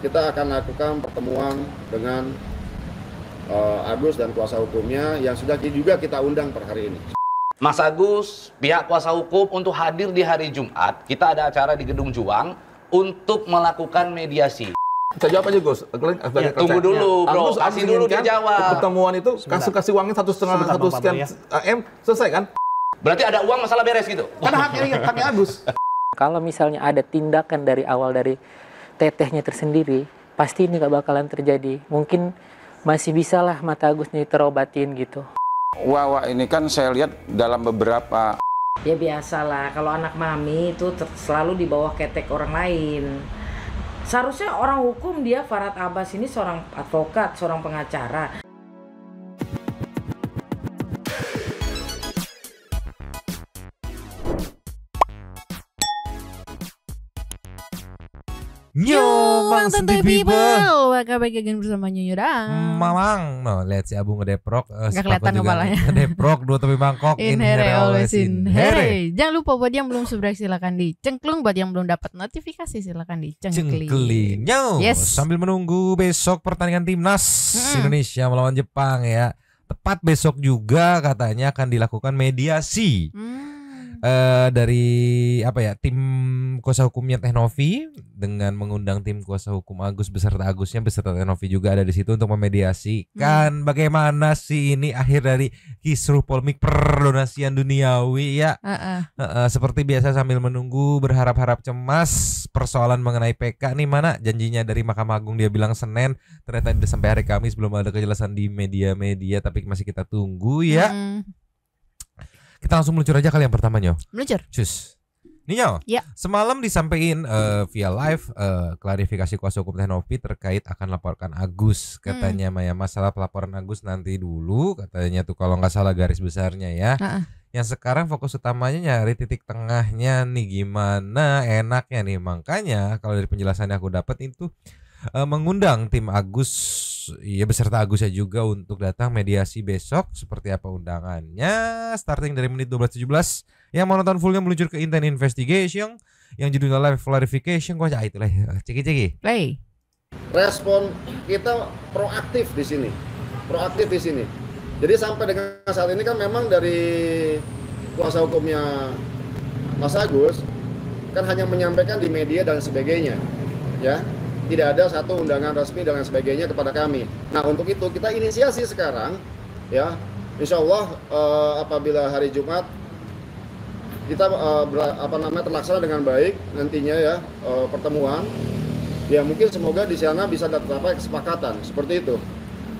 kita akan lakukan pertemuan dengan Agus dan kuasa hukumnya yang sudah juga kita undang per hari ini. Mas Agus, pihak kuasa hukum untuk hadir di hari Jumat, kita ada acara di Gedung Juang untuk melakukan mediasi. Saya jawab aja Gus. Ya, tunggu dulu bro, kasih dulu dia jawab. Pertemuan itu kasih uangnya 1,5 sekian M, selesai kan? Berarti ada uang, masalah beres gitu? Karena haknya Agus. Kalau misalnya ada tindakan dari awal dari tetehnya tersendiri, pasti ini nggak bakalan terjadi. Mungkin masih bisa lah mata Agusnya terobatin gitu. Wawa ini kan saya lihat dalam beberapa... Ya biasalah, kalau anak mami itu selalu di bawah ketek orang lain. Seharusnya orang hukum dia, Farhad Abbas ini seorang advokat, seorang pengacara. Yo, Bang Santai People. Welcome back again bersama Nyonyo dan Mamang, no, lihat si Abu ngedeprok. Gak kelihatan kepalanya. Ngedeprok, dua topi mangkok. In here, always in here. Jangan lupa buat yang belum subscribe silakan dicengklung. Buat yang belum dapat notifikasi silakan dicengkling. Cengkling. Yes. Sambil menunggu besok pertandingan timnas Indonesia melawan Jepang ya. Tepat besok juga katanya akan dilakukan mediasi. Dari apa ya, tim kuasa hukumnya Teh Novi dengan mengundang tim kuasa hukum Agus beserta Agusnya beserta Teh Novi juga ada di situ untuk memediasikan bagaimana sih ini akhir dari kisruh polemik perdonasian duniawi ya. Seperti biasa sambil menunggu berharap-harap cemas persoalan mengenai PK nih, mana janjinya dari Mahkamah Agung dia bilang Senin, ternyata udah sampai hari Kamis belum ada kejelasan di media-media, tapi masih kita tunggu ya. Kita langsung meluncur aja kali yang pertama Nyo. Meluncur. Cus. Nih Nyo, ya. Semalam disampaikan via live klarifikasi kuasa hukum Teh Novi terkait akan laporkan Agus. Katanya Maya, masalah pelaporan Agus nanti dulu katanya tuh kalau nggak salah garis besarnya ya. Yang sekarang fokus utamanya nyari titik tengahnya nih, gimana enaknya nih. Makanya kalau dari penjelasan yang aku dapat itu mengundang tim Agus ya beserta Agusnya juga untuk datang mediasi besok. Seperti apa undangannya, starting dari menit 12.17. Yang mau nonton fullnya meluncur ke Intent Investigation yang judulnya Live Clarification. Kok itulah ceki Play. Respon kita proaktif di sini. Jadi sampai dengan saat ini kan memang dari kuasa hukumnya Mas Agus kan hanya menyampaikan di media dan sebagainya ya. Tidak ada satu undangan resmi dan lain sebagainya kepada kami. Nah untuk itu kita inisiasi sekarang ya, insya Allah apabila hari Jumat kita terlaksana dengan baik nantinya ya pertemuan ya, mungkin semoga di sana bisa tercapai kesepakatan seperti itu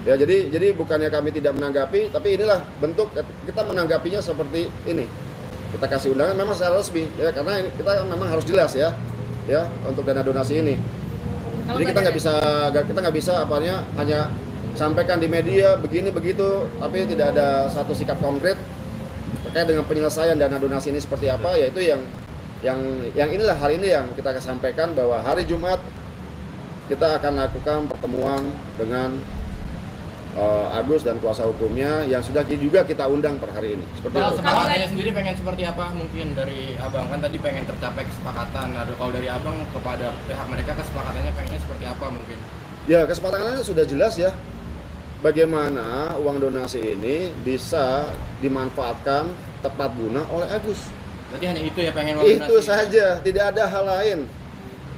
ya. Jadi bukannya kami tidak menanggapi, tapi inilah bentuk kita menanggapinya seperti ini. Kita kasih undangan memang secara resmi ya, karena kita memang harus jelas ya untuk dana donasi ini. Jadi kita nggak bisa hanya sampaikan di media begini begitu, tapi tidak ada satu sikap konkret terkait dengan penyelesaian dana donasi ini seperti apa. Yaitu yang inilah hari ini yang kita sampaikan bahwa hari Jumat kita akan lakukan pertemuan dengan Agus dan kuasa hukumnya yang sudah juga kita undang per hari ini. Seperti itu. Kalau saya sendiri pengen seperti apa mungkin dari Abang, kan tadi pengen tercapai kesepakatan. Kalau dari Abang kepada pihak mereka kesepakatannya pengennya seperti apa mungkin? Ya kesepakatannya sudah jelas ya. Bagaimana uang donasi ini bisa dimanfaatkan tepat guna oleh Agus. Berarti hanya itu ya, pengen uang donasi? Itu saja, tidak ada hal lain.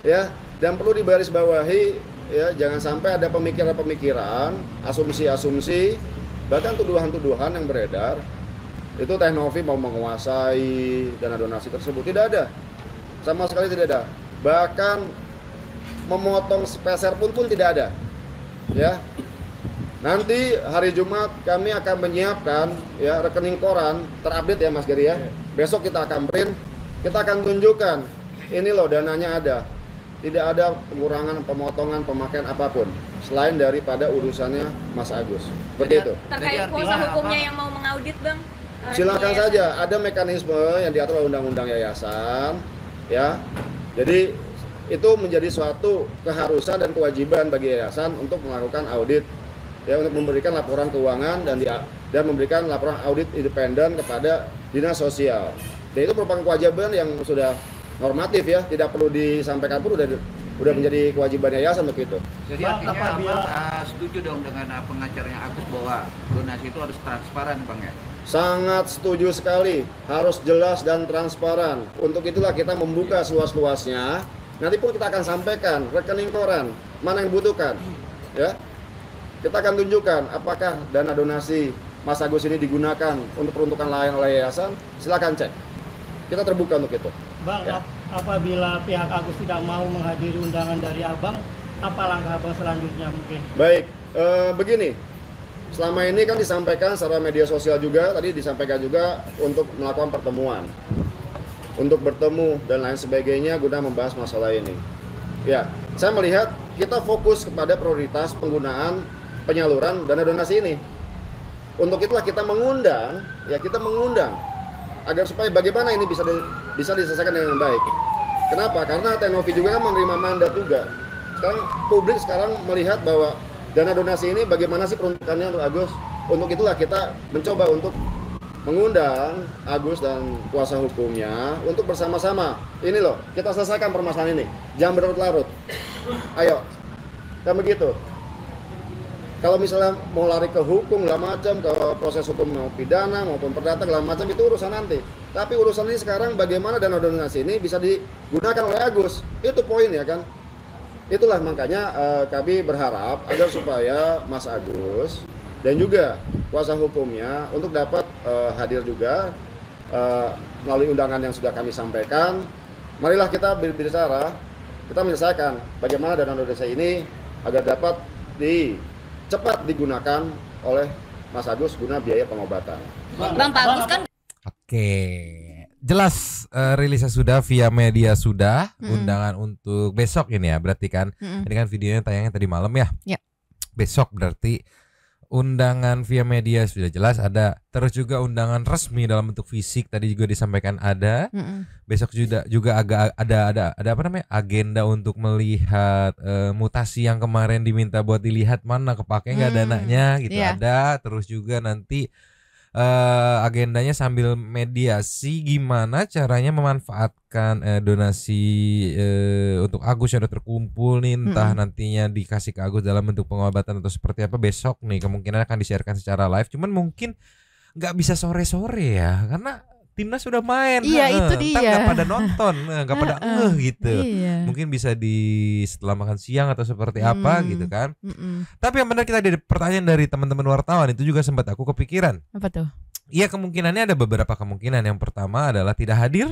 Ya, dan perlu digarisbawahi ya, jangan sampai ada pemikiran-pemikiran, asumsi-asumsi, bahkan tuduhan-tuduhan yang beredar itu Teh Novi mau menguasai dana donasi tersebut. Tidak ada, sama sekali tidak ada. Bahkan memotong sepeser pun tidak ada ya. Nanti hari Jumat kami akan menyiapkan ya rekening koran terupdate ya Mas Gary ya. Besok kita akan print, kita akan tunjukkan ini loh dananya ada. Tidak ada pengurangan, pemotongan, pemakaian apapun selain daripada urusannya Mas Agus. Seperti itu. Terkait kuasa hukumnya yang mau mengaudit, Bang? Silakan saja, ada mekanisme yang diatur oleh undang-undang yayasan ya. Jadi itu menjadi suatu keharusan dan kewajiban bagi yayasan untuk melakukan audit ya, untuk memberikan laporan keuangan dan memberikan laporan audit independen kepada Dinas Sosial. Dan itu merupakan kewajiban yang sudah normatif ya, tidak perlu disampaikan pun udah menjadi kewajiban yayasan untuk itu. Jadi artinya Abang setuju dong dengan pengacaranya Agus bahwa donasi itu harus transparan, Bang ya? Sangat setuju sekali, harus jelas dan transparan. Untuk itulah kita membuka seluas-luasnya. Nanti pun kita akan sampaikan rekening koran mana yang dibutuhkan, ya. Kita akan tunjukkan apakah dana donasi Mas Agus ini digunakan untuk peruntukan lain oleh yayasan. Silakan cek. Kita terbuka untuk itu. Bang, ya. Apabila pihak Agus tidak mau menghadiri undangan dari Abang, apa langkah Abang selanjutnya mungkin? Baik, begini. Selama ini kan disampaikan secara media sosial juga, tadi disampaikan juga untuk melakukan pertemuan, untuk bertemu dan lain sebagainya guna membahas masalah ini. Ya, saya melihat kita fokus kepada prioritas penggunaan penyaluran dana donasi ini. Untuk itulah kita mengundang agar supaya bagaimana ini bisa diselesaikan dengan baik. Kenapa? Karena Tenovi juga kan menerima mandat juga. Sekarang publik melihat bahwa dana donasi ini bagaimana sih peruntukannya untuk Agus. Untuk itulah kita mencoba untuk mengundang Agus dan kuasa hukumnya untuk bersama-sama. Ini loh, kita selesaikan permasalahan ini. Jangan berlarut-larut. Ayo, kan begitu. Kalau misalnya mau lari ke hukum, segala macam, ke proses hukum mau pidana maupun perdata, segala macam itu urusan nanti. Tapi urusan ini sekarang bagaimana dana donasi ini bisa digunakan oleh Agus. Itu poin ya kan. Itulah makanya kami berharap agar supaya Mas Agus dan juga kuasa hukumnya untuk dapat hadir juga melalui undangan yang sudah kami sampaikan. Marilah kita berbicara, kita menyelesaikan bagaimana dana donasi ini agar dapat cepat digunakan oleh Mas Agus guna biaya pengobatan. Bang, Pak Agus kan. Oke, jelas rilisnya sudah via media sudah, undangan untuk besok ini ya, berarti kan ini kan videonya tayangnya tadi malam ya. Besok berarti undangan via media sudah jelas ada, terus juga undangan resmi dalam bentuk fisik tadi juga disampaikan ada. Besok juga agak ada apa namanya agenda untuk melihat mutasi yang kemarin diminta buat dilihat mana kepake nggak dananya gitu ada. Terus juga nanti agendanya sambil mediasi gimana caranya memanfaatkan donasi untuk Agus yang udah terkumpul nih, entah nantinya dikasih ke Agus dalam bentuk pengobatan atau seperti apa. Besok nih kemungkinan akan disiarkan secara live, cuman mungkin nggak bisa sore-sore ya karena timnas sudah main. Iya itu dia. Nggak pada nonton, nggak pada gitu. Mungkin bisa setelah makan siang atau seperti apa gitu kan. Tapi yang benar kita ada pertanyaan dari teman-teman wartawan itu juga sempat aku kepikiran. Apa tuh? Iya kemungkinannya ada beberapa kemungkinan. Yang pertama adalah tidak hadir,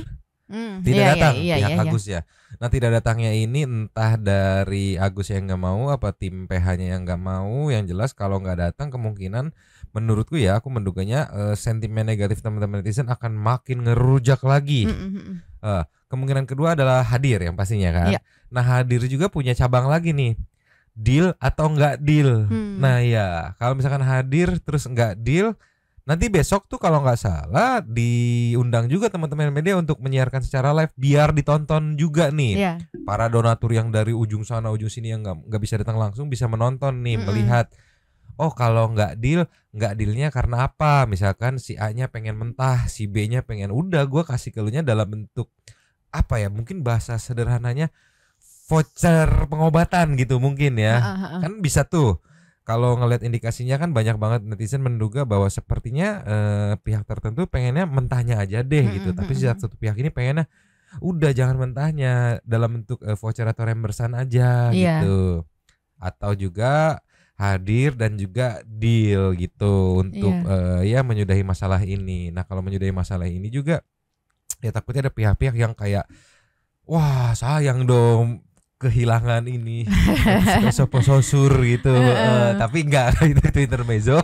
tidak datang pihak Agus ya. Nah tidak datangnya ini entah dari Agus yang nggak mau apa tim PH-nya yang nggak mau. Yang jelas kalau nggak datang kemungkinan menurutku ya aku menduganya sentimen negatif teman-teman netizen akan makin ngerujak lagi. Kemungkinan kedua adalah hadir yang pastinya kan. Nah hadir juga punya cabang lagi nih, deal atau nggak deal. Nah ya kalau misalkan hadir terus nggak deal, nanti besok tuh kalau nggak salah diundang juga teman-teman media untuk menyiarkan secara live biar ditonton juga nih. Para donatur yang dari ujung sana ujung sini yang nggak bisa datang langsung bisa menonton nih, melihat oh kalau nggak dealnya karena apa? Misalkan si A-nya pengen mentah, si B-nya pengen udah gue kasih ke elunya dalam bentuk apa ya? Mungkin bahasa sederhananya voucher pengobatan gitu mungkin ya. Kan bisa tuh. Kalau ngelihat indikasinya kan banyak banget netizen menduga bahwa sepertinya pihak tertentu pengennya mentahnya aja deh gitu. Tapi satu pihak ini pengennya udah jangan mentahnya dalam bentuk voucher atau reimbursan aja gitu. Atau juga hadir dan juga deal gitu untuk ya menyudahi masalah ini. Nah kalau menyudahi masalah ini juga ya takutnya ada pihak-pihak yang kayak wah sayang dong kehilangan ini sosur gitu. Tapi enggak itu intermezzo.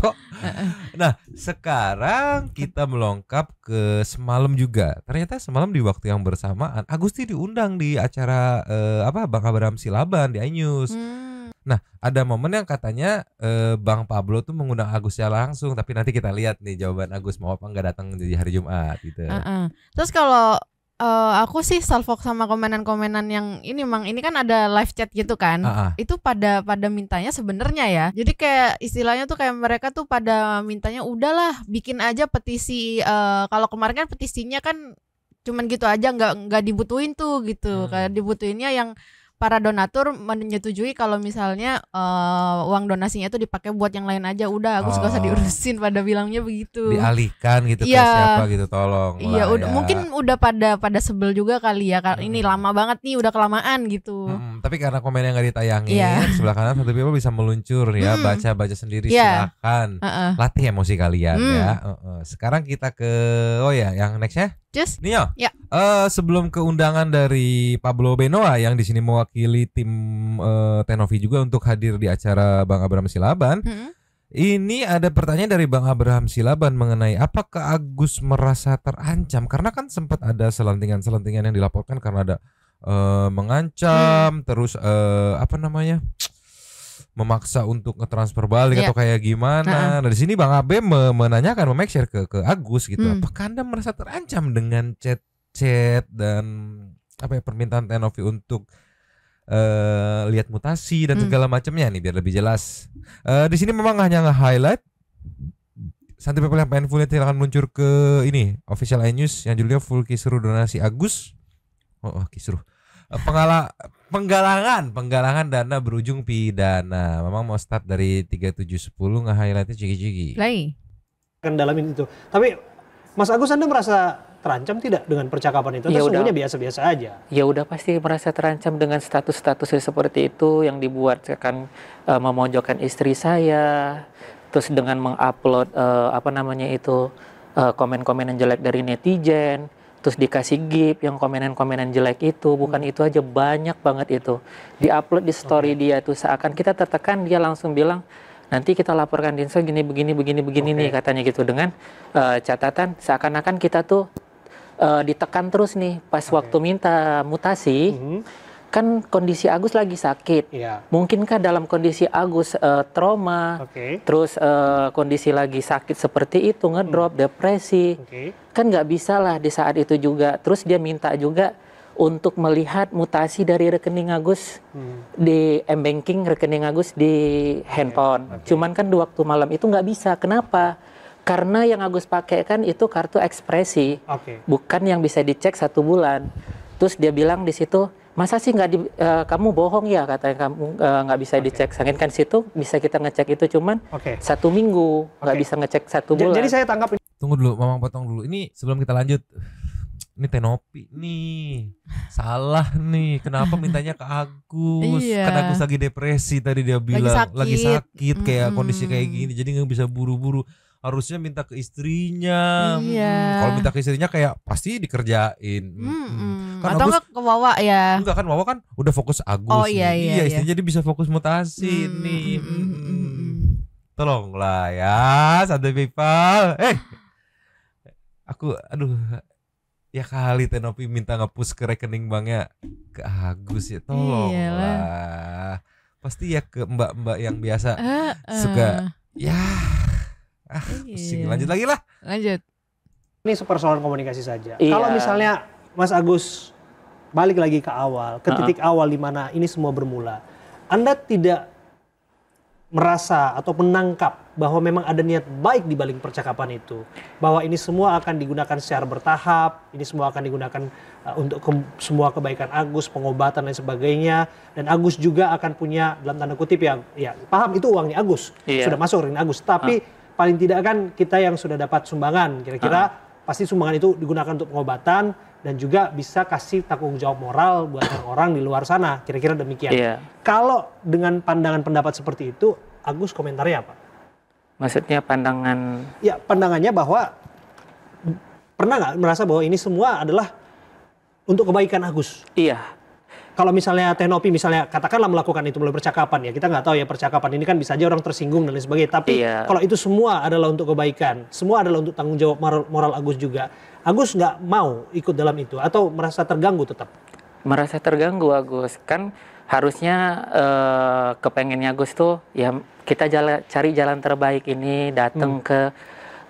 Nah sekarang kita melongkap ke semalam juga. Ternyata semalam di waktu yang bersamaan Agusti diundang di acara Bang Abraham Silaban di iNews. Nah ada momen yang katanya Bang Pablo tuh mengundang Agus secara langsung, tapi nanti kita lihat nih jawaban Agus mau apa nggak datang di hari Jumat gitu. Terus kalau aku sih salvok sama komenan-komenan yang ini kan ada live chat gitu kan. Itu pada mintanya sebenarnya ya. Jadi kayak istilahnya tuh kayak mereka tuh pada mintanya udahlah bikin aja petisi. Kalau kemarin kan petisinya kan cuman gitu aja nggak dibutuhin tuh gitu. Kayak dibutuhinnya yang para donatur menyetujui kalau misalnya uang donasinya itu dipakai buat yang lain aja, udah Agus gak usah diurusin, pada bilangnya begitu. Dialihkan gitu ke siapa gitu, tolong. Iya, mungkin udah pada sebel juga kali ya. Ini lama banget nih, udah kelamaan gitu. Tapi karena komennya nggak ditayangin, sebelah kanan satu people bisa meluncur ya, baca sendiri, silakan. Latih emosi kalian ya. Sekarang kita ke yang nextnya. Just Nio. Sebelum ke undangan dari Pablo Benoa yang di sini mewakili tim Tenovi juga untuk hadir di acara Bang Abraham Silaban. Ini ada pertanyaan dari Bang Abraham Silaban mengenai apakah Agus merasa terancam, karena kan sempat ada selentingan yang dilaporkan karena ada mengancam, terus memaksa untuk ngetransfer balik atau kayak gimana. Nah di sini Bang Abe menanyakan, make share ke Agus gitu. Apakah Anda merasa terancam dengan chat dan permintaan Tenovi untuk lihat mutasi dan segala macamnya nih, biar lebih jelas. Di sini memang hanya nge-highlight Santai people yang pengen full akan meluncur ke ini official iNews yang judulnya full kisruh donasi Agus. Kisruh. Penggalangan dana berujung pidana. Memang mau start dari 3710 nge-highlightnya ciki-ciki. Kan dalamin itu. Tapi Mas Agus, Anda merasa terancam tidak dengan percakapan itu? Atau semuanya biasa-biasa aja? Ya udah pasti merasa terancam dengan status-status seperti itu yang dibuat kan, memojokkan istri saya, terus dengan mengupload komen-komen yang jelek dari netizen, terus dikasih gift yang komenan-komenan jelek itu. Bukan itu aja, banyak banget itu diupload di story dia tuh, seakan kita tertekan, dia langsung bilang nanti kita laporkan Dinso begini nih katanya gitu, dengan catatan seakan-akan kita tuh ditekan terus nih pas waktu minta mutasi. Kan kondisi Agus lagi sakit, mungkinkah dalam kondisi Agus trauma, terus kondisi lagi sakit seperti itu, ngedrop, depresi, kan nggak bisa lah di saat itu juga. Terus dia minta juga untuk melihat mutasi dari rekening Agus di M-Banking, rekening Agus di handphone. Cuman kan di waktu malam itu nggak bisa. Kenapa? Karena yang Agus pakai kan itu kartu ekspresi, bukan yang bisa dicek 1 bulan. Terus dia bilang di situ, masa sih kamu bohong ya, katanya kamu nggak bisa dicek. Sangin kan situ bisa kita ngecek itu cuman 1 minggu, nggak bisa ngecek 1 bulan. Jadi saya tangkap. Tunggu dulu, Mamang potong dulu. Ini sebelum kita lanjut. Ini Tenopi nih, salah nih. Kenapa mintanya ke Agus? Kan Agus lagi depresi tadi dia bilang, lagi sakit kayak kondisi kayak gini, jadi nggak bisa buru-buru. Harusnya minta ke istrinya. Kalau minta ke istrinya kayak pasti dikerjain. Kan atau Agus, ke Wawa ya? Enggak kan, Wawa kan udah fokus Agus. Iya, istrinya jadi bisa fokus mutasi nih. Tolonglah ya, santai people. Ya kali Tenopi minta nge-push ke rekening banknya ke Agus ya, tolonglah. Pasti ya ke mbak-mbak yang biasa suka pusing. Lanjut lagi lah. Ini persoalan komunikasi saja. Kalau misalnya Mas Agus balik lagi ke awal, ke titik awal di mana ini semua bermula, Anda tidak merasa atau menangkap bahwa memang ada niat baik di balik percakapan itu, bahwa ini semua akan digunakan secara bertahap, ini semua akan digunakan untuk semua kebaikan Agus, pengobatan dan sebagainya, dan Agus juga akan punya dalam tanda kutip ya paham itu uangnya Agus, sudah masuk rekening Agus, tapi paling tidak kan kita yang sudah dapat sumbangan, kira-kira pasti sumbangan itu digunakan untuk pengobatan dan juga bisa kasih tanggung jawab moral buat orang-orang di luar sana, kira-kira demikian. Kalau dengan pandangan pendapat seperti itu, Agus komentarnya apa? Maksudnya pandangan? Ya, pandangannya bahwa pernah nggak merasa bahwa ini semua adalah untuk kebaikan Agus? Kalau misalnya Tenopi misalnya katakanlah melakukan itu melalui percakapan, ya kita nggak tahu ya, percakapan ini kan bisa aja orang tersinggung dan lain sebagainya. Tapi kalau itu semua adalah untuk kebaikan, semua adalah untuk tanggung jawab moral Agus juga, Agus nggak mau ikut dalam itu atau merasa terganggu tetap? Merasa terganggu Agus, kan harusnya kepengennya Agus tuh ya kita cari jalan terbaik ini, datang ke,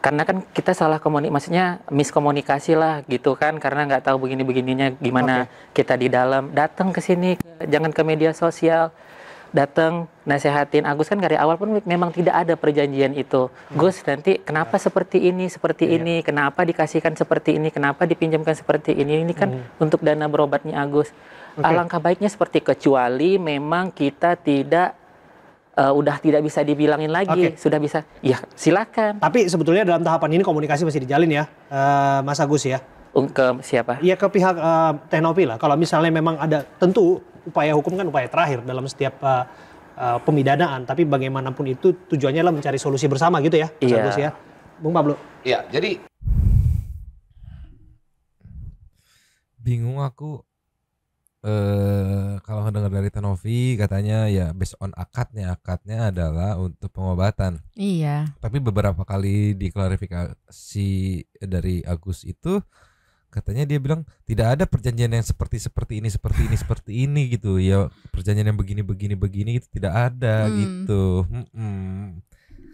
karena kan kita salah maksudnya miskomunikasi lah gitu kan, karena nggak tahu begini-begininya gimana kita di dalam, datang ke sini, jangan ke media sosial. datang nasehatin Agus kan dari awal pun memang tidak ada perjanjian itu. Gus nanti kenapa seperti ini, kenapa dikasihkan seperti ini, kenapa dipinjamkan seperti ini kan untuk dana berobatnya Agus. Alangkah baiknya seperti kecuali memang kita tidak udah tidak bisa dibilangin lagi, sudah bisa, ya silakan. Tapi sebetulnya dalam tahapan ini komunikasi masih dijalin ya, Mas Agus ya. Ke siapa? Ya ke pihak Teknopi lah. Kalau misalnya memang ada, tentu upaya hukum kan upaya terakhir dalam setiap pemidanaan. Tapi bagaimanapun itu tujuannya adalah mencari solusi bersama gitu ya, Mas Agus ya. Bung Pablo. Iya, jadi bingung aku. Kalau dengar dari Tenovi katanya ya based on akadnya adalah untuk pengobatan. Iya. Tapi beberapa kali diklarifikasi dari Agus itu katanya dia bilang tidak ada perjanjian yang seperti ini gitu ya, perjanjian yang begini itu tidak ada gitu.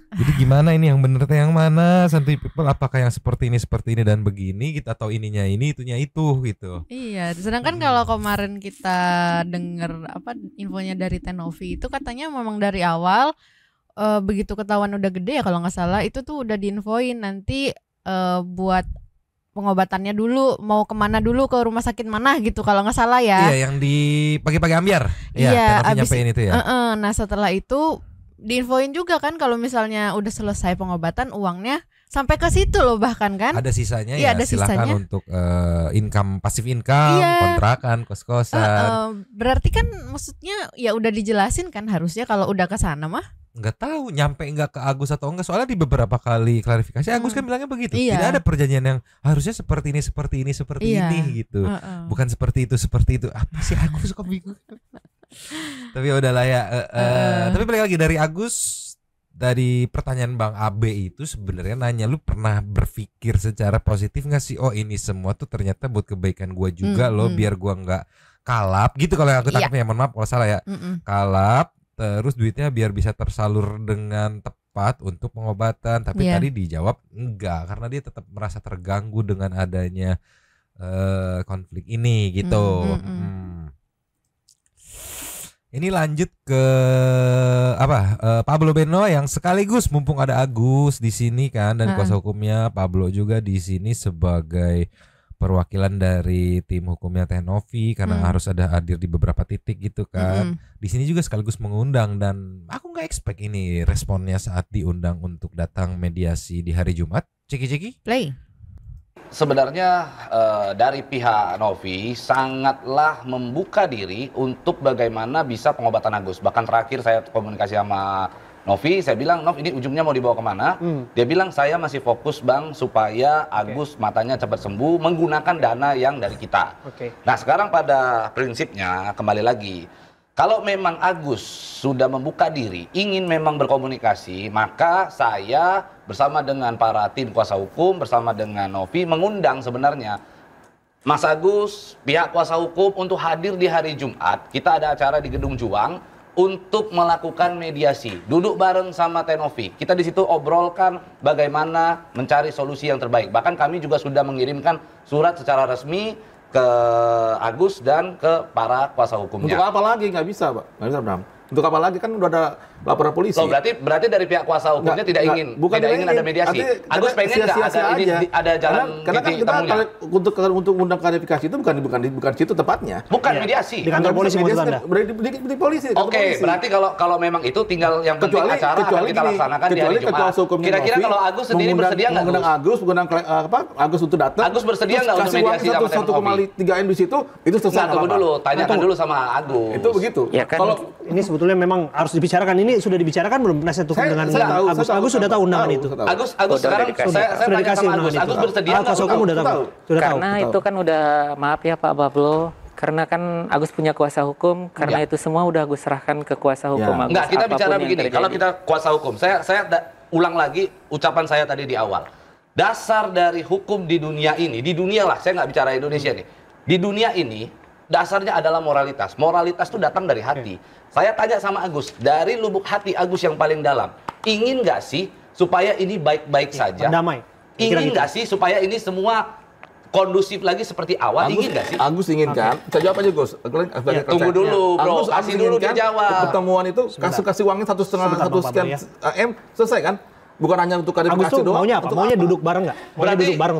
Jadi gimana ini yang benar yang mana? Santuy people apakah yang seperti ini dan begini gitu, atau ininya ini itunya itu gitu. Iya, sedangkan kalau kemarin kita dengar infonya dari Tenovi itu katanya memang dari awal begitu ketahuan udah gede ya kalau nggak salah itu tuh udah diinfoin nanti buat pengobatannya dulu mau kemana dulu, ke rumah sakit mana gitu kalau nggak salah ya. Iya, yang di pagi-pagi Ambyar. Iya, Tenovi nyampein itu ya. Nah setelah itu diinfoin juga kan kalau misalnya udah selesai pengobatan uangnya sampai ke situ loh bahkan kan. Ada sisanya ya, ada silakan sisanya. Untuk income, passive income, kontrakan, kos-kosan. Berarti kan maksudnya ya udah dijelasin kan harusnya kalau udah ke sana mah. Nggak tahu nyampe nggak ke Agus atau enggak, soalnya di beberapa kali klarifikasi Agus kan bilangnya begitu. Tidak ada perjanjian yang harusnya seperti ini gitu. Bukan seperti itu. Apa sih Agus kok bingung. Tapi udahlah ya. Tapi balik lagi dari Agus, dari pertanyaan Bang Abe itu sebenarnya nanya, lu pernah berpikir secara positif nggak sih? Oh ini semua tuh ternyata buat kebaikan gua juga loh, biar gua nggak kalap gitu. Kalau yang aku tangkapnya, mohon maaf kalau salah ya. Kalap, terus duitnya biar bisa tersalur dengan tepat untuk pengobatan. Tapi tadi dijawab enggak, karena dia tetap merasa terganggu dengan adanya konflik ini gitu. Ini lanjut ke Pablo Beno yang sekaligus mumpung ada Agus di sini kan dan kuasa hukumnya, Pablo juga di sini sebagai perwakilan dari tim hukumnya Tenovi karena harus ada hadir di beberapa titik gitu kan. Di sini juga sekaligus mengundang dan aku nggak expect ini responnya saat diundang untuk datang mediasi di hari Jumat. Ceki play. Sebenarnya dari pihak Novi sangatlah membuka diri untuk bagaimana bisa pengobatan Agus. Bahkan terakhir saya komunikasi sama Novi, saya bilang, Nov ini ujungnya mau dibawa kemana? Dia bilang saya masih fokus Bang supaya Agus matanya cepat sembuh menggunakan dana yang dari kita. Nah sekarang pada prinsipnya kembali lagi, kalau memang Agus sudah membuka diri, ingin memang berkomunikasi, maka saya bersama dengan para tim kuasa hukum, bersama dengan Novi, mengundang sebenarnya Mas Agus, pihak kuasa hukum untuk hadir di hari Jumat. Kita ada acara di Gedung Juang untuk melakukan mediasi. Duduk bareng sama Tenovi. Kita di situ obrolkan bagaimana mencari solusi yang terbaik. Bahkan kami juga sudah mengirimkan surat secara resmi ke Agus dan ke para kuasa hukumnya. Untuk apa lagi? Nggak bisa, Pak. Nggak bisa, Bram. Untuk apa lagi, kan udah ada laporan polisi. Loh, berarti dari pihak kuasa hukumnya tidak ingin ada mediasi. Agus pengen nggak ada jalan karena kan kita untuk undang klarifikasi itu bukan situ tepatnya. Bukan mediasi. Di kantor polisi maksud Anda? Di polisi. Oke, berarti kalau memang itu tinggal yang penting acara akan kita laksanakan di hari Jumat. Kira-kira kalau Agus sendiri bersedia nggak? Mengundang Agus untuk datang. Agus bersedia nggak untuk mediasi sama Tenovi? 1,3 M di situ, itu selesai. Tunggu dulu, tanyakan dulu sama Agus. Itu begitu. Kalau ini sebetulnya memang harus dibicarakan. Ini sudah dibicarakan belum penasihat hukum dengan Agus? Agus sudah tahu undangan itu. Agus sekarang saya tanya sama Agus. Agus bersedia nggak? Kuasa hukum udah tahu. Karena itu kan udah, maaf ya Pak Pablo, karena kan Agus punya kuasa hukum, karena itu semua udah Agus serahkan ke kuasa hukum Agus. Enggak, kita bicara begini. Kalau kita kuasa hukum, saya ulang lagi ucapan saya tadi di awal. Dasar dari hukum di dunia ini, di dunia lah, saya nggak bicara Indonesia nih. Di dunia ini dasarnya adalah moralitas. Moralitas itu datang dari hati. Saya tanya sama Agus, dari lubuk hati Agus yang paling dalam, ingin nggak sih supaya ini baik-baik saja? Damai. Ingin nggak sih supaya ini semua kondusif lagi seperti awal, ingin nggak sih? Agus inginkan. Saya jawab aja Gus. Tunggu dulu bro, kasih dulu dia jawab. Pertemuan itu kasih uangnya 1,5 sekian M, selesai kan? Bukan hanya untuk klarifikasi doang. Maunya apa? Maunya duduk bareng nggak?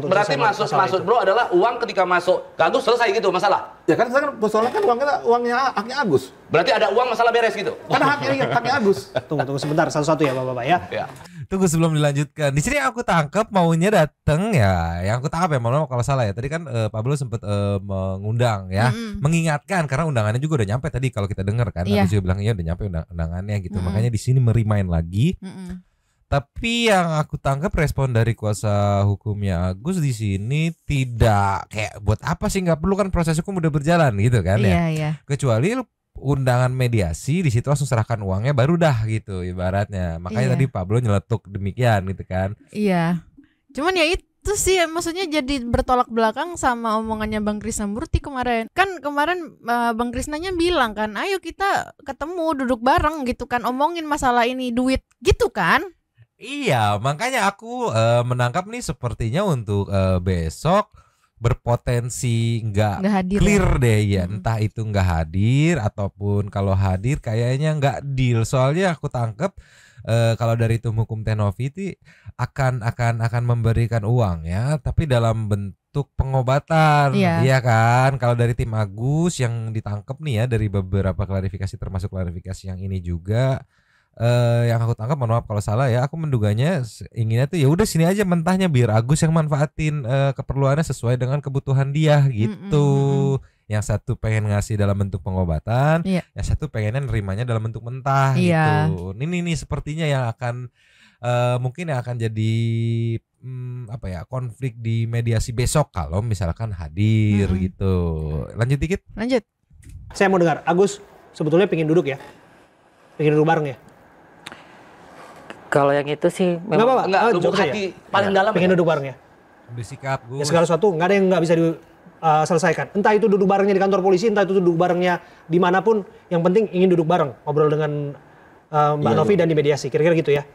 Berarti maksud bro adalah uang ketika masuk ke Agus selesai gitu masalah? Ya kan soalnya kan uangnya haknya Agus. Berarti ada uang masalah beres gitu? Karena haknya Agus. Tunggu sebentar, satu-satu ya Bapak-Bapak ya. Tunggu sebelum dilanjutkan. Di sini aku tangkap maunya datang ya. Yang aku tangkap ya, maaf kalau salah ya. Tadi kan Pablo sempat mengundang ya, mengingatkan karena undangannya juga udah nyampe tadi kalau kita dengar kan. Aku juga bilang iya udah nyampe undangannya gitu. Makanya di sini merimain lagi. Tapi yang aku tangkap respon dari kuasa hukumnya Agus di sini tidak kayak buat apa sih, nggak perlu kan, proses hukum udah berjalan gitu kan ya. Kecuali undangan mediasi di situ langsung serahkan uangnya baru dah gitu ibaratnya. Makanya tadi Pablo nyeletuk demikian gitu kan. Iya. Cuman ya itu sih maksudnya jadi bertolak belakang sama omongannya Bang Krisnamurti kemarin. Kan kemarin Bang Krisnanya bilang kan, ayo kita ketemu duduk bareng gitu kan, omongin masalah ini duit gitu kan. Iya, makanya aku menangkap nih sepertinya untuk besok berpotensi nggak clear deh ya. Entah itu nggak hadir ataupun kalau hadir kayaknya nggak deal. Soalnya aku tangkap kalau dari tim hukum Tenoviti akan memberikan uang ya, tapi dalam bentuk pengobatan, iya kan? Kalau dari tim Agus yang ditangkap nih ya dari beberapa klarifikasi termasuk klarifikasi yang ini juga. Yang aku tangkap, mohon maaf kalau salah ya, aku menduganya inginnya tuh ya udah sini aja mentahnya biar Agus yang manfaatin keperluannya sesuai dengan kebutuhan dia gitu. Yang satu pengen ngasih dalam bentuk pengobatan, yang satu pengennya nerimanya dalam bentuk mentah gitu. Ini sepertinya yang akan mungkin yang akan jadi konflik di mediasi besok kalau misalkan hadir gitu. Lanjut dikit. Lanjut. Saya mau dengar, Agus sebetulnya pengen duduk ya? Pengen duduk bareng ya? Kalau yang itu sih memang enggak lubuk hati paling dalam. Pengen duduk bareng ya? Bersikap Gus. Ya segala sesuatu nggak ada yang nggak bisa diselesaikan. Entah itu duduk barengnya di kantor polisi, entah itu duduk barengnya dimanapun. Yang penting ingin duduk bareng, ngobrol dengan Mbak Novi dan di mediasi. Kira-kira gitu ya?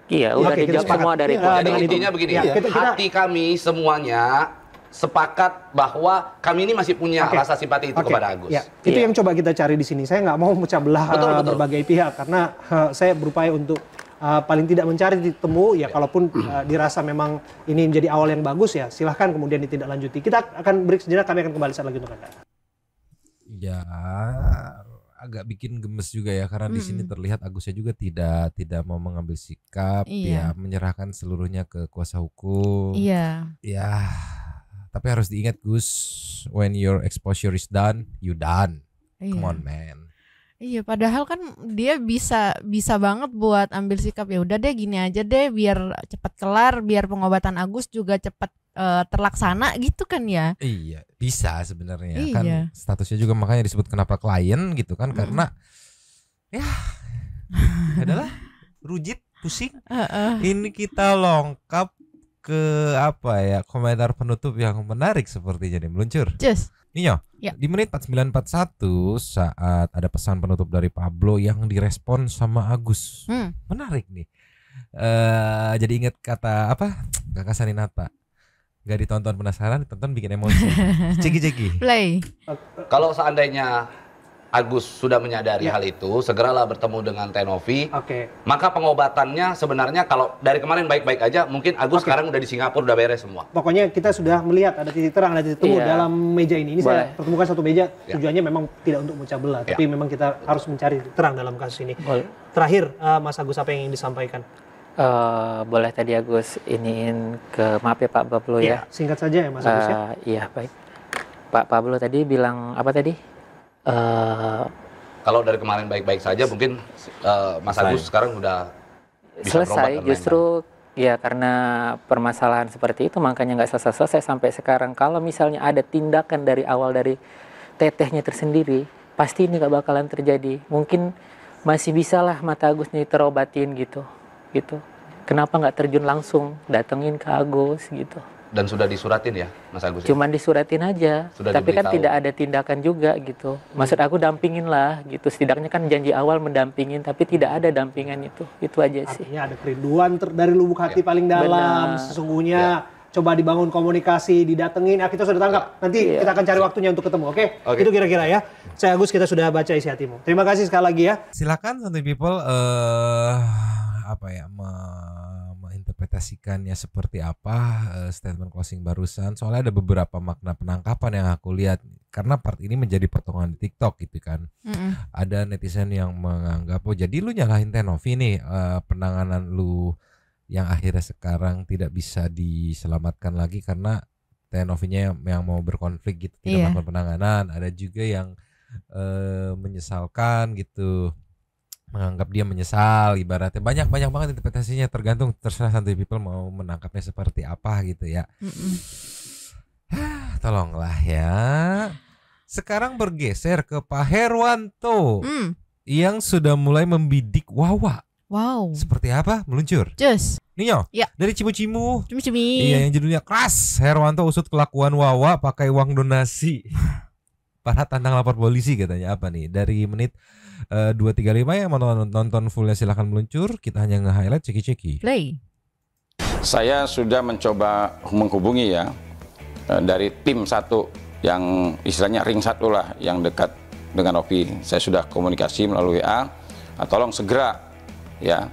Iya, udah dijawab semua dari itu. Jadi intinya begini, hati kami semuanya sepakat bahwa kami ini masih punya rasa simpati itu kepada Agus. Ya, itu yang coba kita cari di sini. Saya nggak mau memecah belah berbagai pihak karena saya berupaya untuk paling tidak mencari titik temu ya. Kalaupun dirasa memang ini menjadi awal yang bagus ya silahkan kemudian ditindaklanjuti. Kita akan break sejenak, kami akan kembali saat lagi untuk Anda. Ya agak bikin gemes juga ya karena di sini terlihat Agusnya juga tidak mau mengambil sikap ya, menyerahkan seluruhnya ke kuasa hukum. Ya tapi harus diingat Gus, when your exposure is done, you done. Come on man. Iya, padahal kan dia bisa banget buat ambil sikap, ya udah deh gini aja deh biar cepat kelar, biar pengobatan Agus juga cepat terlaksana gitu kan ya. Iya, bisa sebenarnya kan statusnya juga makanya disebut kenapa klien gitu kan karena ya adalah rujit pusing. Ini kita lengkap ke komentar penutup yang menarik sepertinya nih meluncur. Ninyo, di menit 4941 saat ada pesan penutup dari Pablo yang direspon sama Agus. Menarik nih. Jadi ingat kata Kakak Saninata. Gak ditonton penasaran, ditonton bikin emosi. Ceki. Play. Kalau seandainya Agus sudah menyadari hal itu, segeralah bertemu dengan Tenovi. Maka pengobatannya sebenarnya kalau dari kemarin baik-baik aja, mungkin Agus sekarang udah di Singapura, udah beres semua. Pokoknya kita sudah melihat ada titik terang, ada titik temu dalam meja ini. Ini saya pertemukan satu meja, tujuannya memang tidak untuk memecah belah, tapi memang kita harus mencari terang dalam kasus ini. Terakhir, Mas Agus, apa yang ingin disampaikan? Boleh tadi Agus iniin ke, maaf ya Pak Pablo ya. Singkat saja ya Mas Agus ya. Iya baik. Pak Pablo tadi bilang apa tadi? Kalau dari kemarin baik-baik saja, mungkin Mas Agus sekarang udah bisa selesai. Justru ya karena permasalahan seperti itu makanya nggak selesai sampai sekarang. Kalau misalnya ada tindakan dari awal dari tetehnya tersendiri, pasti ini nggak bakalan terjadi. Mungkin masih bisa lah mata Agus nih terobatin gitu. Kenapa nggak terjun langsung datengin ke Agus gitu? Dan sudah disuratin ya Mas Agus? Cuman disuratin aja, tapi kan tidak ada tindakan juga gitu. Maksud aku dampingin lah gitu, setidaknya kan janji awal mendampingin, tapi tidak ada dampingan itu aja sih. Artinya ada kerinduan dari lubuk hati paling dalam, sesungguhnya coba dibangun komunikasi, didatengin, kita sudah tangkap. Nanti kita akan cari waktunya untuk ketemu, oke? Itu kira-kira ya. Saya Agus, kita sudah baca isi hatimu. Terima kasih sekali lagi ya. Silakan Santuy People menginterpretasikannya seperti apa statement closing barusan. Soalnya ada beberapa makna penangkapan yang aku lihat karena part ini menjadi potongan di TikTok gitu kan. Ada netizen yang menganggap jadi lu nyalahin Teh Novi nih, penanganan lu yang akhirnya sekarang tidak bisa diselamatkan lagi karena Teh Novinya yang mau berkonflik gitu, tidak melakukan penanganan. Ada juga yang menyesalkan gitu, menganggap dia menyesal, ibaratnya banyak banget interpretasinya, tergantung terserah Santuy People mau menangkapnya seperti apa gitu ya. Tolonglah ya. Sekarang bergeser ke Pak Herwanto yang sudah mulai membidik Wawa. Wow. Seperti apa? Meluncur. Just. Ninyo. Ya. Dari Cimu-Cimu. Cimu-Cimi. Iya, yang judulnya keras. Herwanto usut kelakuan Wawa pakai uang donasi. Para tantang lapor polisi katanya. Apa nih? Dari menit 235 yang mau nonton fullnya silahkan meluncur. Kita hanya nge-highlight ceki-ceki. Play. Saya sudah mencoba menghubungi ya dari tim satu yang istilahnya ring satu lah yang dekat dengan Novi. Saya sudah komunikasi melalui WA. Tolong segera ya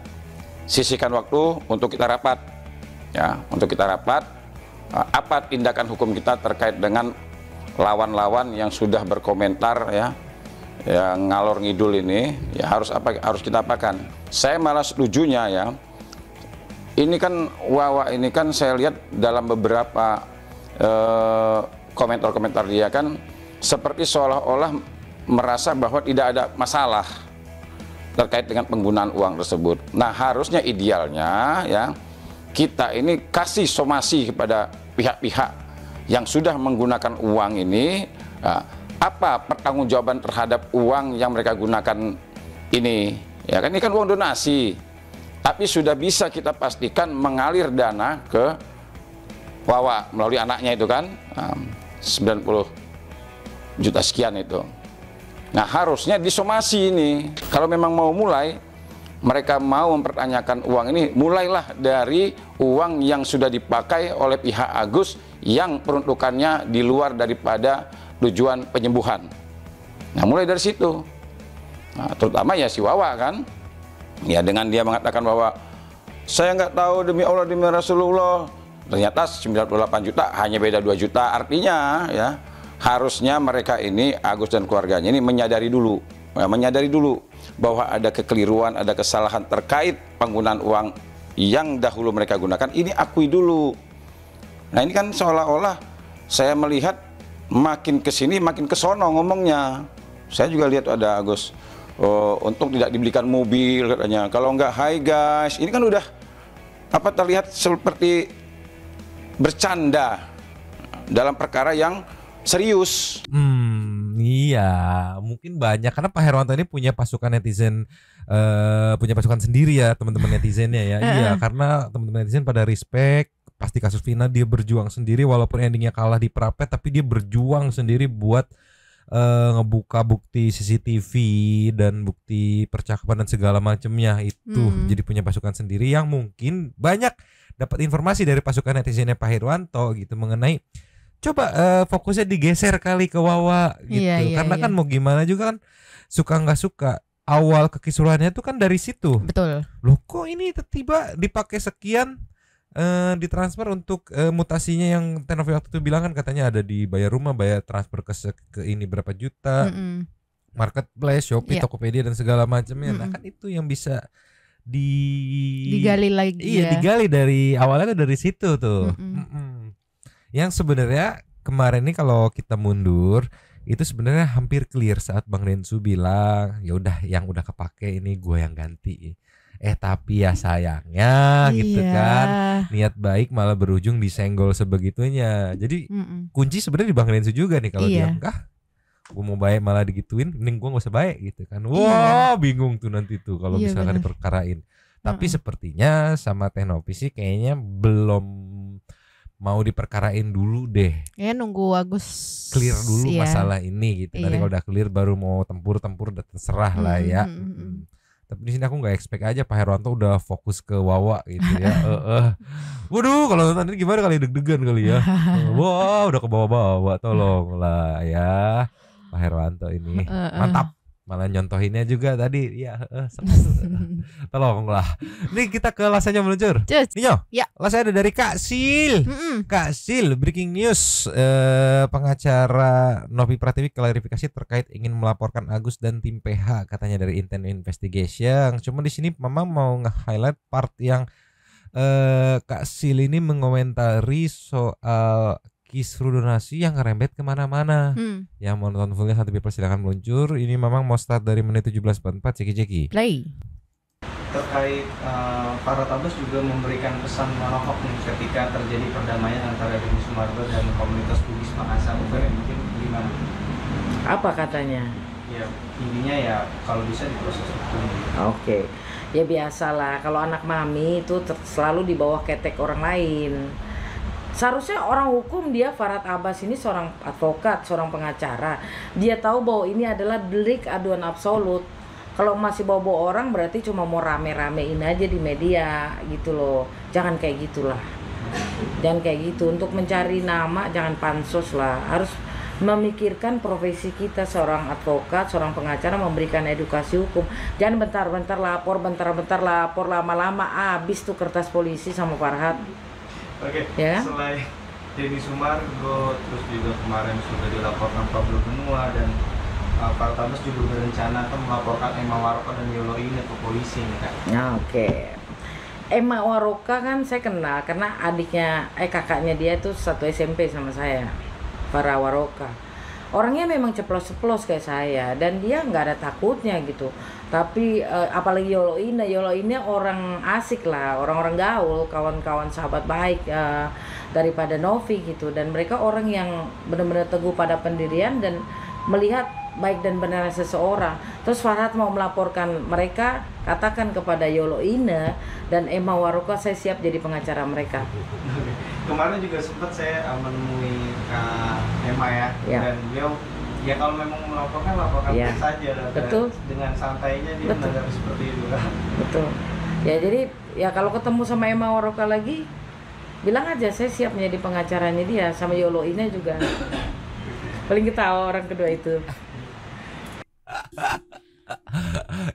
sisihkan waktu untuk kita rapat ya, untuk kita rapat apa tindakan hukum kita terkait dengan lawan-lawan yang sudah berkomentar ya yang ngalor ngidul ini ya, harus kita apakan. Saya malah setujunya ya, ini kan Wawa ini kan saya lihat dalam beberapa komentar-komentar dia kan seperti seolah-olah merasa bahwa tidak ada masalah terkait dengan penggunaan uang tersebut. Nah, harusnya idealnya ya kita ini kasih somasi kepada pihak-pihak yang sudah menggunakan uang ini, apa pertanggungjawaban terhadap uang yang mereka gunakan ini. Ya kan, ini kan uang donasi, tapi sudah bisa kita pastikan mengalir dana ke Wawa melalui anaknya itu kan 90 juta sekian itu. Nah, harusnya disomasi ini. Kalau memang mau mulai, mereka mau mempertanyakan uang ini, mulailah dari uang yang sudah dipakai oleh pihak Agus yang peruntukannya di luar daripada tujuan penyembuhan. Nah, mulai dari situ. Nah, terutama ya si Wawa kan. Ya, dengan dia mengatakan bahwa saya nggak tahu demi Allah demi Rasulullah. Ternyata 98 juta hanya beda 2 juta. Artinya ya, harusnya mereka ini, Agus dan keluarganya ini menyadari dulu bahwa ada kekeliruan, ada kesalahan terkait penggunaan uang yang dahulu mereka gunakan. Ini akui dulu. Nah, ini kan seolah-olah saya melihat makin kesini makin kesono ngomongnya. Saya juga lihat ada Agus untuk tidak dibelikan mobil katanya. Kalau enggak, hai guys, ini kan udah terlihat seperti bercanda dalam perkara yang serius. Iya, mungkin banyak karena Pak Herwanto ini punya pasukan netizen, punya pasukan sendiri ya teman-teman netizennya ya. Iya, karena teman-teman netizen pada respect. Pasti kasus Vina dia berjuang sendiri walaupun endingnya kalah di Prapet, tapi dia berjuang sendiri buat ngebuka bukti CCTV dan bukti percakapan dan segala macamnya itu. Jadi punya pasukan sendiri yang mungkin banyak dapat informasi dari pasukan netizennya Pak Herwanto gitu mengenai coba fokusnya digeser kali ke Wawa gitu. Karena kan mau gimana juga kan suka nggak suka awal kekisuruhannya itu kan dari situ. Betul. Loh kok ini tiba-tiba dipakai sekian ditransfer untuk mutasinya yang Teh Novi waktu itu bilang kan katanya ada di bayar rumah, bayar transfer ke ini berapa juta, marketplace, Shopee, Tokopedia dan segala macamnya. Nah kan itu yang bisa digali lagi. Iya, digali dari awalnya dari situ tuh. Yang sebenarnya kemarin ini kalau kita mundur itu sebenarnya hampir clear saat Bang Rensu bilang ya udah yang udah kepake ini gue yang ganti. Tapi ya sayangnya gitu kan, niat baik malah berujung disenggol sebegitunya. Jadi kunci sebenarnya di Bang Rensu juga nih kalau dia enggak, gue mau baik malah digituin, mending gue nggak usah baik gitu kan. Wah bingung tuh nanti tuh kalau misalkan diperkarain. Tapi sepertinya sama Teh Novi sih kayaknya belum mau diperkarain dulu deh. Ya nunggu Agus clear dulu masalah ini gitu. Nanti kalau udah clear baru mau tempur udah terserah lah ya. Tapi di sini aku nggak expect aja Pak Herwanto udah fokus ke Wawa gitu ya. Waduh, kalau nonton ini gimana kali, deg-degan kali ya. Wah, udah ke bawah-bawah, tolonglah ya Pak Herwanto ini. Mantap. Malah nyontohinnya juga tadi ya, tolonglah. Nih kita ke lasanya meluncur. Ninyo, ya. Lasanya ada dari Kak Sil. Kak Sil, breaking news, pengacara Novi Pratiwi klarifikasi terkait ingin melaporkan Agus dan tim PH katanya dari Intent Investigation. Cuma di sini Mama mau nge-highlight part yang Kak Sil ini mengomentari soal kisru donasi yang ngerembet kemana-mana. Yang mau nonton fullnya Santi People silahkan meluncur. Ini memang mau start dari menit 17.44. Ceki-ceki Play. Terkait para tabes juga memberikan pesan monohok nih ketika terjadi perdamaian antara Denny Sumargo dan komunitas Bugis Makassar. Mungkin gimana? Apa katanya? Ya intinya ya kalau bisa diproses hukum. Oke. Ya biasalah kalau anak mami itu selalu di bawah ketek orang lain. Seharusnya orang hukum, dia Farhad Abbas ini seorang advokat, seorang pengacara. Dia tahu bahwa ini adalah delik aduan absolut. Kalau masih bawa-bawa orang berarti cuma mau rame-ramein aja di media gitu loh. Jangan kayak gitulah. Jangan kayak gitu. Untuk mencari nama jangan pansos lah. Harus memikirkan profesi kita, seorang advokat, seorang pengacara, memberikan edukasi hukum. Jangan bentar-bentar lapor, lama-lama habis tuh kertas polisi sama Farhad. Oke, ya? Selain Denny Sumargo, terus juga kemarin sudah dilaporkan Pablo Benua dan Farhad Abbas juga berencana akan melaporkan Emma Waroka dan Yolo ini ke polisi nih Kak. Oke. Emma Waroka kan saya kenal karena kakaknya dia tuh satu SMP sama saya, Farah Waroka. Orangnya memang ceplos-ceplos kayak saya dan dia nggak ada takutnya gitu. Tapi apalagi Yolo ini orang asik lah, orang-orang gaul, kawan-kawan sahabat baik daripada Novi gitu. Dan mereka orang yang benar-benar teguh pada pendirian dan melihat baik dan benar seseorang. Terus Farhad mau melaporkan mereka, katakan kepada Yolo Ine dan Emma Waroka, saya siap jadi pengacara mereka. Kemarin juga sempat saya menemui Kak Emma ya. Dan beliau ya kalau memang melaporkan saja lah. Betul. Dengan santainya dia menanggapi seperti itu kan. Betul. Ya jadi ya kalau ketemu sama Emma Waroka lagi, bilang aja saya siap menjadi pengacaranya dia, sama Yolo Ine juga. Paling ketawa orang kedua itu.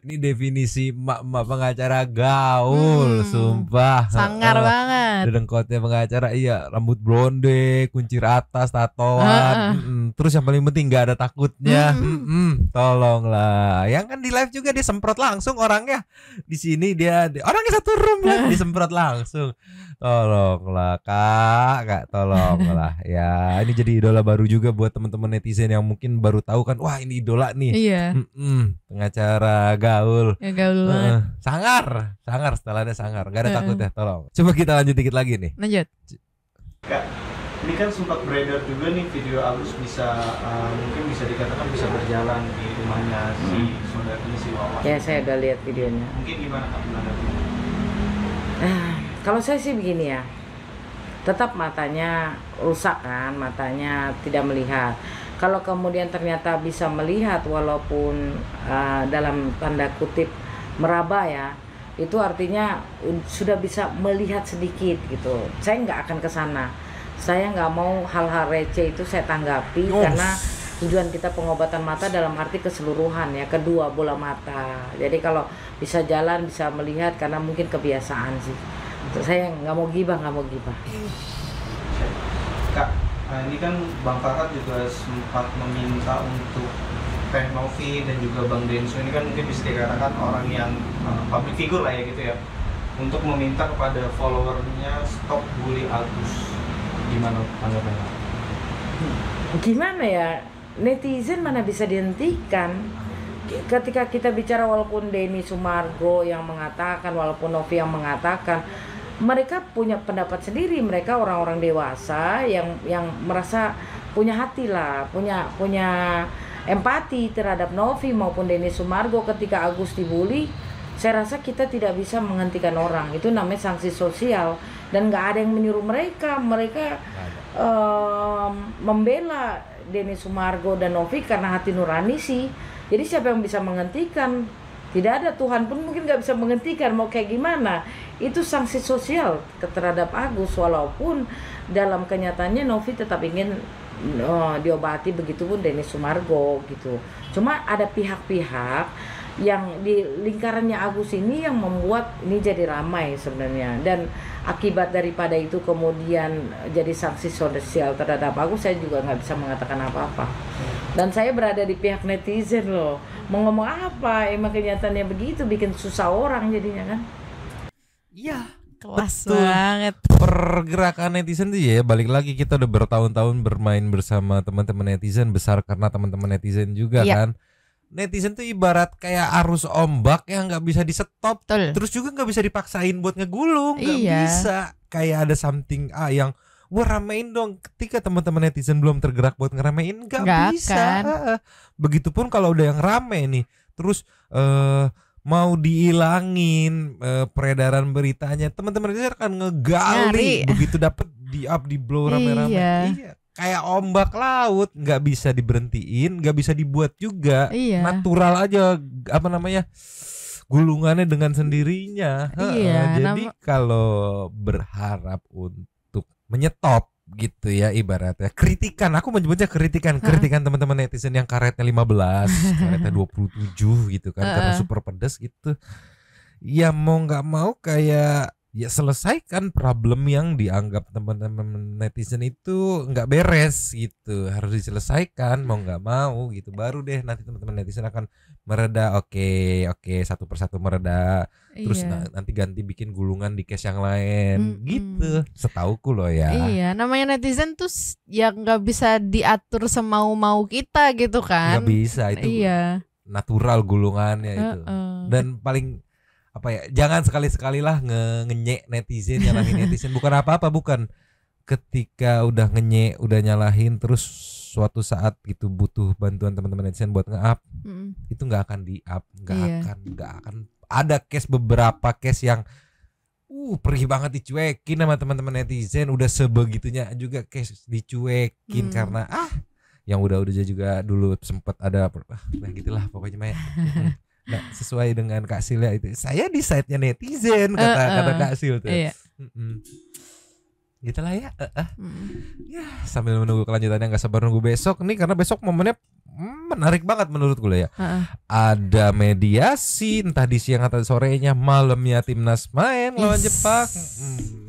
Ini definisi emak-emak pengacara gaul, sumpah. Sangar banget. Dengkotnya pengacara, iya, rambut blonde, kuncir atas, tatoan. Terus yang paling penting nggak ada takutnya. Tolonglah. Yang kan di live juga dia semprot langsung orangnya. Di sini dia orangnya satu room ya, disemprot langsung. Tolonglah kak, tolonglah. Ya, ini jadi idola baru juga buat teman-teman netizen yang mungkin baru tahu kan, wah ini idola nih. Iya. Pengacara gaul. Ya gaul banget. Sangar setelahnya sangar. Gak ada takut ya, tolong. Coba kita lanjut dikit lagi nih. Lanjut. Kak, ini kan sempat beredar juga nih video Agus mungkin bisa dikatakan bisa berjalan di rumahnya si saudara ini, si Wawan. Ya saya udah lihat videonya. Mungkin gimana Kak menanggapinya? Kalau saya sih begini ya, tetap matanya rusak kan, matanya tidak melihat. Kalau kemudian ternyata bisa melihat walaupun dalam tanda kutip meraba ya, itu artinya sudah bisa melihat sedikit gitu. Saya nggak akan ke sana. Saya nggak mau hal-hal receh itu saya tanggapi karena tujuan kita pengobatan mata dalam arti keseluruhan ya, kedua bola mata. Jadi kalau bisa jalan, bisa melihat karena mungkin kebiasaan sih. Saya nggak mau gibah. Kak, ini kan Bang Farhad juga sempat meminta untuk Teh Novi dan juga Bang Denso, ini kan mungkin bisa dikatakan orang yang public figure lah ya gitu ya, untuk meminta kepada followernya stop bully Agus. Gimana tanggapannya? Gimana ya, netizen mana bisa dihentikan. Ketika kita bicara walaupun Denny Sumargo yang mengatakan, walaupun Novi yang mengatakan, mereka punya pendapat sendiri. Mereka orang-orang dewasa yang merasa punya hati lah, punya empati terhadap Novi maupun Denny Sumargo. Ketika Agus dibully, saya rasa kita tidak bisa menghentikan orang. Itu namanya sanksi sosial dan nggak ada yang menyuruh mereka membela Denny Sumargo dan Novi karena hati nurani sih. Jadi siapa yang bisa menghentikan? Tidak ada, Tuhan pun mungkin nggak bisa menghentikan mau kayak gimana. Itu sanksi sosial terhadap Agus, walaupun dalam kenyataannya Novi tetap ingin diobati, begitupun Denny Sumargo gitu. Cuma ada pihak-pihak yang di lingkarannya Agus ini yang membuat ini jadi ramai sebenarnya, dan akibat daripada itu kemudian jadi sanksi sosial terhadap Agus, saya juga nggak bisa mengatakan apa-apa. Dan saya berada di pihak netizen loh, mau ngomong apa, emang kenyataannya begitu, bikin susah orang jadinya kan. Iya, kelas betul banget. Pergerakan netizen tuh ya, balik lagi kita udah bertahun-tahun bermain bersama teman-teman netizen, besar karena teman-teman netizen juga kan. Netizen tuh ibarat kayak arus ombak yang nggak bisa di stop, terus juga nggak bisa dipaksain buat ngegulung, nggak bisa. Kayak ada something yang wah ramein dong, ketika teman-teman netizen belum tergerak buat ngeramein, nggak bisa. Begitupun kalau udah yang rame nih, terus mau dihilangin peredaran beritanya, teman-teman netizen akan ngegali, begitu dapat di blow rame-rame. Iya. Kayak ombak laut, nggak bisa diberhentiin, nggak bisa dibuat juga, natural aja gulungannya dengan sendirinya. Jadi kalau berharap untuk menyetop gitu ya, ibaratnya kritikan, aku menyebutnya kritikan teman-teman netizen yang karetnya 15, karetnya 27 gitu kan, karena super pedas gitu. Ya mau nggak mau kayak ya selesaikan problem yang dianggap teman-teman netizen itu nggak beres gitu, harus diselesaikan mau nggak mau gitu, baru deh nanti teman-teman netizen akan mereda. Oke, satu persatu mereda, terus nanti ganti bikin gulungan di case yang lain gitu, setauku loh ya. Iya, namanya netizen tuh ya nggak bisa diatur semau-mau kita gitu kan, nggak bisa, itu natural gulungannya itu. Dan paling jangan sekali-sekali lah ngenyek netizen, nyalahin netizen, bukan apa-apa, bukan. Ketika udah ngenyek, udah nyalahin, terus suatu saat gitu butuh bantuan teman-teman netizen buat nge-up, itu nggak akan di-up, nggak akan. Ada beberapa case yang perih banget dicuekin sama teman-teman netizen, udah sebegitunya juga case dicuekin karena yang udah juga dulu sempet ada gitulah pokoknya Maya. Nah, sesuai dengan Kak Silya itu, saya di side-nya netizen, kata Kak Sil tuh. Gitulah ya. Ya, sambil menunggu kelanjutannya, nggak sabar nunggu besok nih, karena besok momennya menarik banget menurutku lah ya. Ada mediasi entah di siang atau sorenya, malamnya timnas main lawan Jepang.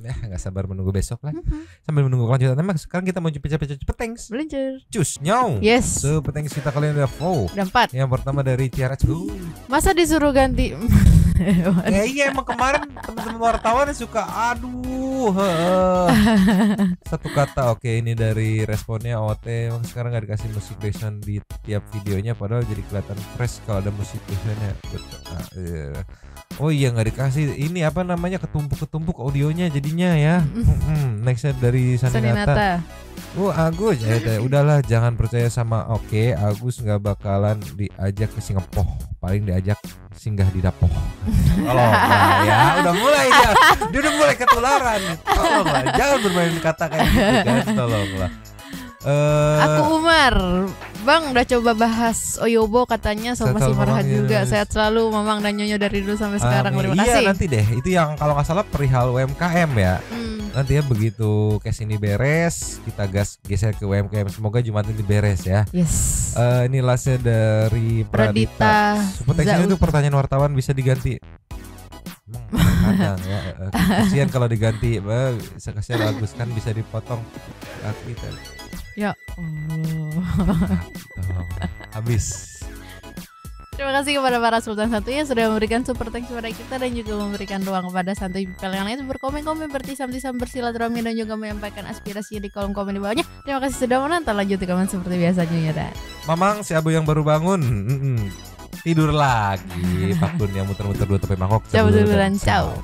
Ya nggak sabar menunggu besok lah. Sambil menunggu kelanjutannya, sekarang kita mau petengs. Meluncur. Cus nyaw. Yes. So petengs kita kalian udah 4. Yang pertama dari Tiara. Masa disuruh ganti? Iya emang kemarin teman-teman wartawan suka satu kata. Oke, ini dari responnya OT, sekarang nggak dikasih musik background di tiap videonya, padahal jadi kelihatan fresh kalau ada musik backgroundnya. Oh iya nggak dikasih, ini ketumpuk audionya jadinya ya. Nextnya dari Saninata. Agus udahlah, jangan percaya sama Agus nggak bakalan diajak ke Singapura, paling diajak singgah di Dapoh. Tolonglah ya, udah mulai dia udah mulai ketularan. Tolonglah, jangan bermain kata kayak gitu kan, tolonglah. Aku Umar, Bang udah coba bahas Oyobo, katanya masih marah juga. Sehat selalu Mamang dan Nyonya dari dulu sampai sekarang. Terima kasih. Iya nanti deh, itu yang kalau nggak salah perihal UMKM ya. Nanti ya begitu case ini beres, kita geser ke UMKM. Semoga Jumat ini beres ya. Yes. Ini lastnya dari Pradita. Teksnya itu pertanyaan wartawan bisa diganti. Kadang ya. Kasihan kalau diganti, kasihan bagus kan bisa dipotong kita. Ya habis. Terima kasih kepada para Sultan Santuy yang sudah memberikan super thanks kepada kita dan juga memberikan ruang kepada Santuy People yang lain berkomen-komen, bertisam-tisam, bersilaturahmi dan juga menyampaikan aspirasinya di kolom komen di bawahnya. Terima kasih sudah menonton. Lanjut komen seperti biasanya ya Dan. Mamang, si Abu yang baru bangun tidur lagi. Pakun yang muter-muter dua tepi mangkok. Cabut duluan, ciao.